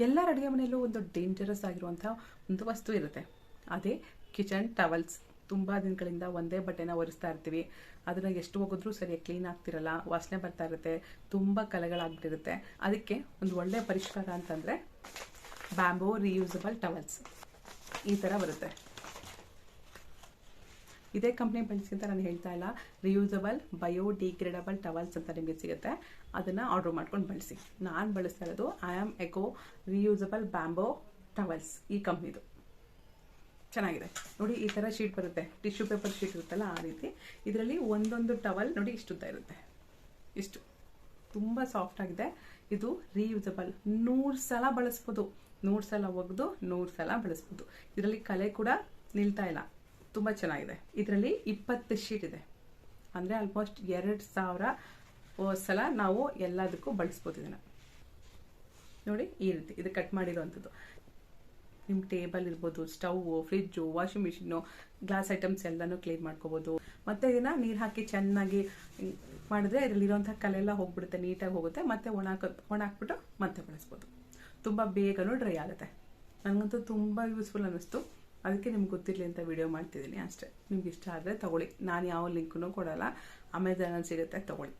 ಎಲ್ಲರ ಅಡುಗೆ ಮನೆಯಲ್ಲೂ ಒಂದು ಡೇಂಜರಸ್ ಆಗಿರುವಂಥ ಒಂದು ವಸ್ತು ಇರುತ್ತೆ, ಅದೇ ಕಿಚನ್ ಟವಲ್ಸ್. ತುಂಬ ದಿನಗಳಿಂದ ಒಂದೇ ಬಟ್ಟೆನ ಒರೆಸ್ತಾ ಇರ್ತೀವಿ, ಅದನ್ನು ಎಷ್ಟು ಹೋಗಿದ್ರೂ ಸರಿಯಾಗಿ ಕ್ಲೀನ್ ಆಗ್ತಿರಲ್ಲ, ವಾಸನೆ ಬರ್ತಾ ಇರುತ್ತೆ, ತುಂಬ ಕಲೆಗಳಾಗ್ಬಿಟ್ಟಿರುತ್ತೆ. ಅದಕ್ಕೆ ಒಂದು ಒಳ್ಳೆಯ ಪರಿಷ್ಕಾರ ಅಂತಂದರೆ ಬ್ಯಾಂಬೋ ರಿಯೂಸಬಲ್ ಟವಲ್ಸ್ ಈ ಥರ ಬರುತ್ತೆ. ಇದೇ ಕಂಪ್ನಿ ಬಳಸಿ ಅಂತ ನಾನು ಹೇಳ್ತಾ ಇಲ್ಲ, ರಿಯೂಸಬಲ್ ಬಯೋಡಿಗ್ರೇಡಬಲ್ ಟವಲ್ಸ್ ಅಂತ ನಿಮಗೆ ಸಿಗುತ್ತೆ. ಅದನ್ನು ಆರ್ಡರ್ ಮಾಡ್ಕೊಂಡು ಬಳಸಿ. ನಾನು ಬಳಸ್ತಾ ಇರೋದು I am eco reusable bamboo towels, ಈ ಕಂಪ್ನಿದು. ಚೆನ್ನಾಗಿದೆ ನೋಡಿ. ಈ ಥರ ಶೀಟ್ ಬರುತ್ತೆ, ಟಿಶ್ಯೂ ಪೇಪರ್ ಶೀಟ್ ಇರುತ್ತಲ್ಲ ಆ ರೀತಿ. ಇದರಲ್ಲಿ ಒಂದೊಂದು ಟವಲ್ ನೋಡಿ ಇಷ್ಟುದ್ದ ಇರುತ್ತೆ, ಇಷ್ಟು ತುಂಬ ಸಾಫ್ಟ್ ಆಗಿದೆ. ಇದು ರಿಯೂಸಬಲ್, 100 ಸಲ ಬಳಸ್ಬೋದು, 100 ಸಲ ಒಗೆದು 100 ಸಲ ಬಳಸ್ಬೋದು. ಇದರಲ್ಲಿ ಕಲೆ ಕೂಡ ನಿಲ್ತಾ ಇಲ್ಲ, ತುಂಬ ಚೆನ್ನಾಗಿದೆ. ಇದರಲ್ಲಿ 20 ಶೀಟ್ ಇದೆ, ಅಂದರೆ ಆಲ್ಮೋಸ್ಟ್ 2000 ಸಲ ನಾವು ಎಲ್ಲದಕ್ಕೂ ಬಳಸ್ಬೋದು ಇದನ್ನು. ನೋಡಿ ಈ ರೀತಿ ಇದು ಕಟ್ ಮಾಡಿರೋವಂಥದ್ದು. ನಿಮ್ಮ ಟೇಬಲ್ ಇರ್ಬೋದು, stove, fridge, washing machine, glass items ಎಲ್ಲನೂ ಕ್ಲೀನ್ ಮಾಡ್ಕೋಬೋದು. ಮತ್ತು ಇದನ್ನು ನೀರು ಹಾಕಿ ಚೆನ್ನಾಗಿ ಮಾಡಿದ್ರೆ ಇದರಲ್ಲಿರೋಂಥ ಕಲೆಲ್ಲ ಹೋಗ್ಬಿಡುತ್ತೆ, ನೀಟಾಗಿ ಹೋಗುತ್ತೆ. ಮತ್ತು ಒಣಹಾಕ್ಬಿಟ್ಟು ಮತ್ತೆ ಬಳಸ್ಬೋದು. ತುಂಬ ಬೇಗನೂ ಡ್ರೈ ಆಗುತ್ತೆ. ನನಗಂತೂ ತುಂಬ ಯೂಸ್ಫುಲ್ ಅನ್ನಿಸ್ತು, ಅದಕ್ಕೆ ನಿಮ್ಗೆ ಗೊತ್ತಿರಲಿ ಅಂತ ವಿಡಿಯೋ ಮಾಡ್ತಿದ್ದೀನಿ ಅಷ್ಟೇ. ನಿಮ್ಗೆ ಇಷ್ಟ ಆದರೆ ತೊಗೊಳ್ಳಿ. ನಾನು ಯಾವ ಲಿಂಕನ್ನು ಕೊಡೋಲ್ಲ, ಅಮೆಝಾನಲ್ಲಿ ಸಿಗುತ್ತೆ, ತೊಗೊಳ್ಳಿ.